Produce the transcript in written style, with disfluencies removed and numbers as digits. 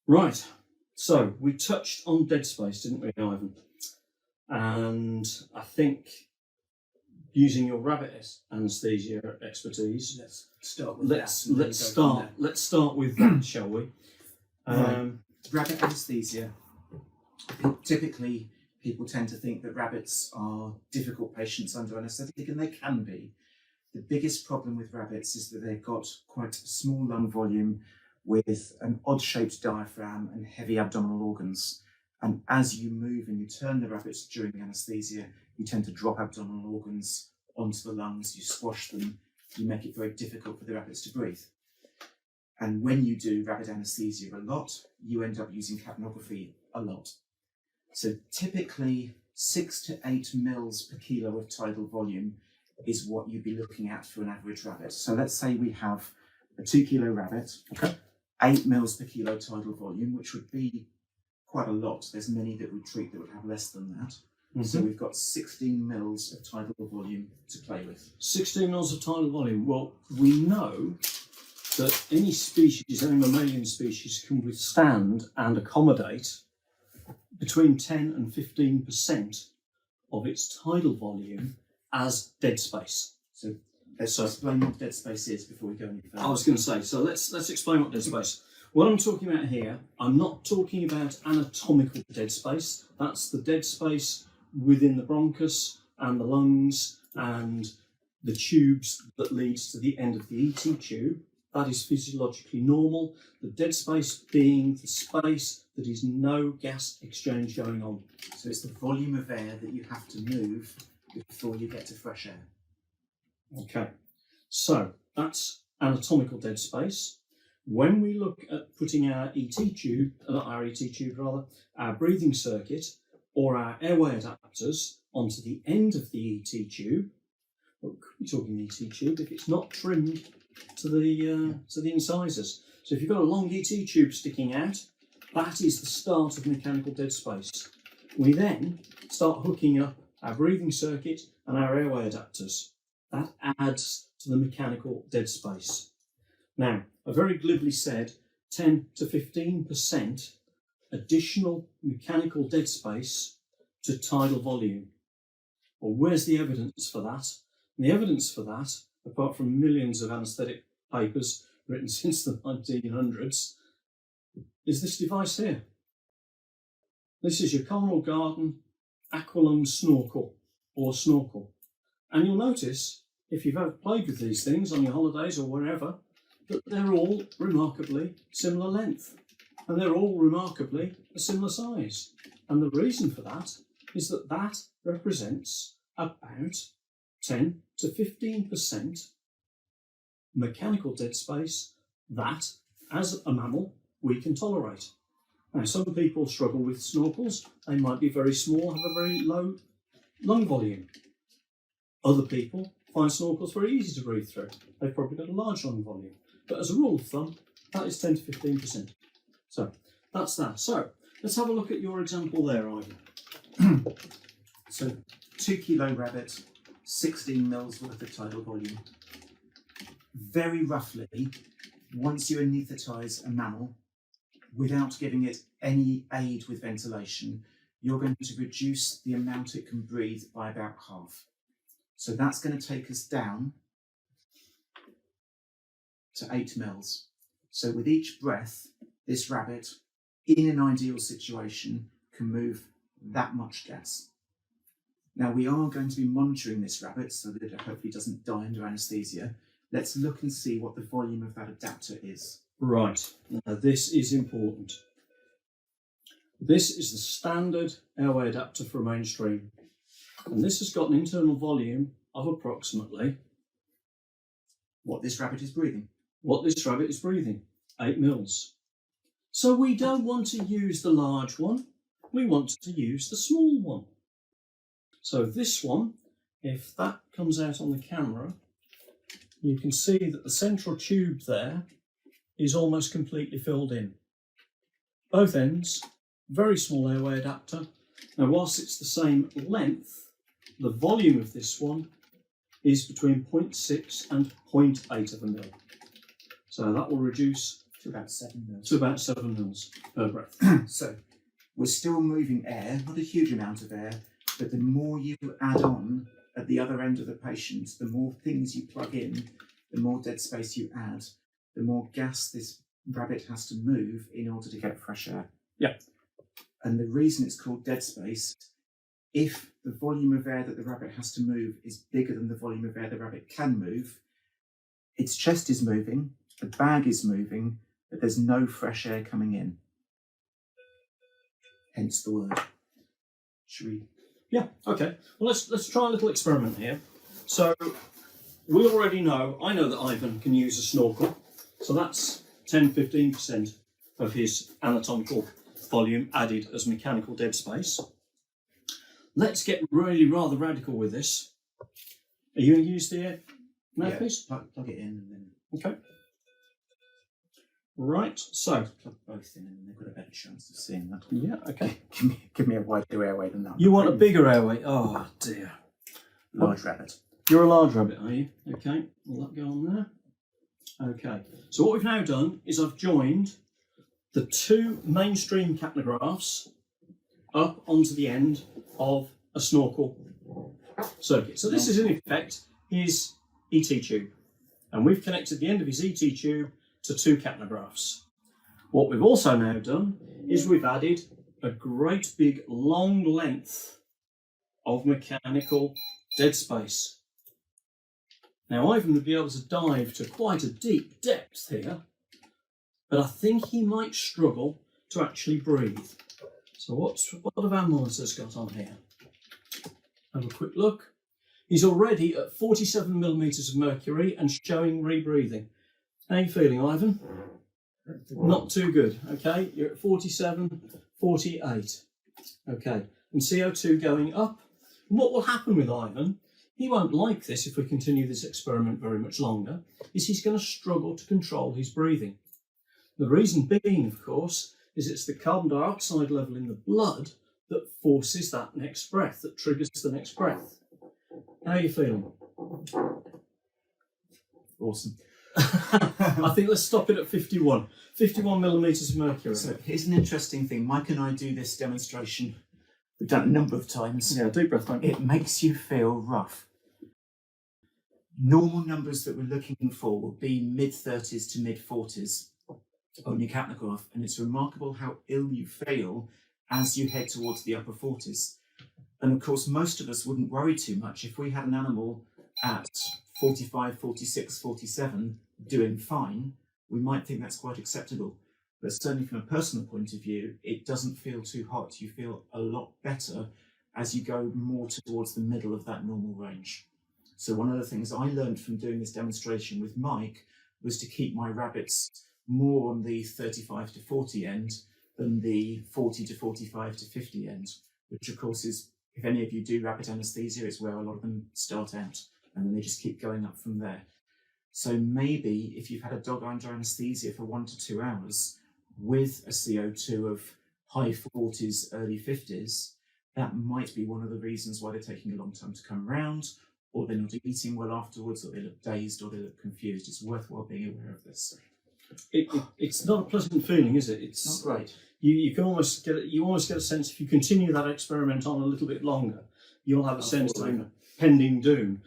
Right, so we touched on dead space, didn't we, Ivan? And I think using your rabbit anaesthesia expertise, let's start with let's start with that, shall we? Right. Rabbit anaesthesia. Typically, people tend to think that rabbits are difficult patients under anaesthetic, and they can be. The biggest problem with rabbits is that they've got quite a small lung volume with an odd-shaped diaphragm and heavy abdominal organs. And as you move and you turn the rabbits during anaesthesia, you tend to drop abdominal organs onto the lungs, you squash them, you make it very difficult for the rabbits to breathe. And when you do rabbit anaesthesia a lot, you end up using capnography a lot. So typically 6 to 8 mils per kilo of tidal volume is what you'd be looking at for an average rabbit. So let's say we have a 2 kilo rabbit, 8 mils per kilo tidal volume, which would be quite a lot. There's many that we treat that would have less than that. Mm-hmm. So we've got 16 mils of tidal volume to play with. 16 mils of tidal volume. Well, we know that any species, any mammalian species, can withstand and accommodate between 10 and 15% of its tidal volume as dead space. So let's explain what dead space is before we go any further. I was going to say, so let's explain what dead space. What I'm talking about here, I'm not talking about anatomical dead space. That's the dead space within the bronchus and the lungs and the tubes that leads to the end of the ET tube. That is physiologically normal. The dead space being the space that is no gas exchange going on. So it's the volume of air that you have to move before you get to fresh air. Okay, so that's anatomical dead space. When we look at putting our our breathing circuit or our airway adapters onto the end of the ET tube, well, we could be talking ET tube if it's not trimmed to the incisors. So if you've got a long ET tube sticking out, that is the start of mechanical dead space. We then start hooking up our breathing circuit and our airway adapters. That adds to the mechanical dead space. Now, I very glibly said 10 to 15% additional mechanical dead space to tidal volume. Well, where's the evidence for that? And the evidence for that, apart from millions of anaesthetic papers written since the 1900s, is this device here. This is your Commonwealth Garden Aqualung snorkel or snorkel. And you'll notice, if you've ever played with these things on your holidays or wherever, that they're all remarkably similar length. And they're all remarkably a similar size. And the reason for that is that that represents about 10 to 15% mechanical dead space that, as a mammal, we can tolerate. Now, some people struggle with snorkels. They might be very small, have a very low lung volume. Other people find snorkels very easy to breathe through. They've probably got a large lung volume. But as a rule of thumb, that is 10 to 15%. So that's that. So let's have a look at your example there, Ivan. So 2 kilo rabbit, 16 mils worth of tidal volume. Very roughly, once you anaesthetise a mammal, without giving it any aid with ventilation, you're going to reduce the amount it can breathe by about half. So that's going to take us down to 8 mils. So with each breath, this rabbit, in an ideal situation, can move that much gas. Now we are going to be monitoring this rabbit so that it hopefully doesn't die under anaesthesia. Let's look and see what the volume of that adapter is. Right, now this is important. This is the standard airway adapter for mainstream. And this has got an internal volume of approximately what this rabbit is breathing. 8 mils. So we don't want to use the large one, we want to use the small one. So this one, if that comes out on the camera, you can see that the central tube there is almost completely filled in. Both ends, very small airway adapter. Now whilst it's the same length, the volume of this one is between 0.6 and 0.8 of a mil. So that will reduce To about 7 mils. to about 7 mils per breath. So we're still moving air, not a huge amount of air, but the more you add on at the other end of the patient, the more things you plug in, the more dead space you add, the more gas this rabbit has to move in order to get fresh air. Yeah. And the reason it's called dead space, if the volume of air that the rabbit has to move is bigger than the volume of air the rabbit can move, its chest is moving, the bag is moving, but there's no fresh air coming in. Hence the word. Should we? Yeah, okay. Well, let's try a little experiment here. So we already know, I know that Ivan can use a snorkel. So that's 10-15% of his anatomical volume added as mechanical dead space. Let's get really rather radical with this. Are you going to use the mouthpiece? Yeah, plug it in and then Okay. Right, so. plug both in and they've got a better chance of seeing that. Yeah, okay. Give me a wider airway than that. You want a bigger airway? Oh dear. Large rabbit. You're a large rabbit, are you? Okay, will that go on there? Okay, so what we've now done is I've joined the two mainstream capnographs up onto the end of a snorkel circuit. So this is in effect his ET tube. And we've connected the end of his ET tube to two capnographs. What we've also now done is we've added a great big long length of mechanical dead space. Now Ivan would be able to dive to quite a deep depth here, but I think he might struggle to actually breathe. So what have our monitors got on here? Have a quick look. He's already at 47 millimeters of mercury and showing rebreathing. How are you feeling, Ivan? Not too good, okay? You're at 47, 48. Okay, and CO2 going up. And what will happen with Ivan, he won't like this if we continue this experiment very much longer, is he's going to struggle to control his breathing. The reason being, of course, is it's the carbon dioxide level in the blood that forces that next breath, that triggers the next breath. How are you feeling? Awesome. I think let's stop it at 51. 51 millimeters of mercury. So here's an interesting thing. Mike and I do this demonstration. We've done it a number of times. Yeah, deep breath, thank you. It makes you feel rough. Normal numbers that we're looking for will be mid-30s to mid-40s on your capnograph, and it's remarkable how ill you feel as you head towards the upper 40s. And of course, most of us wouldn't worry too much if we had an animal at 45, 46, 47 doing fine. We might think that's quite acceptable. But certainly from a personal point of view, it doesn't feel too hot. You feel a lot better as you go more towards the middle of that normal range. So one of the things I learned from doing this demonstration with Mike was to keep my rabbits more on the 35 to 40 end than the 40 to 45 to 50 end, which of course is, if any of you do rabbit anaesthesia, it's where a lot of them start out and then they just keep going up from there. So maybe if you've had a dog under anaesthesia for 1 to 2 hours with a CO2 of high 40s, early 50s, that might be one of the reasons why they're taking a long time to come round, or they're not eating well afterwards, or they look dazed, or they look confused. It's worthwhile being aware of this. It's not a pleasant feeling, is it? It's not great. You can almost get a sense, if you continue that experiment on a little bit longer, you'll have a sense of impending doom.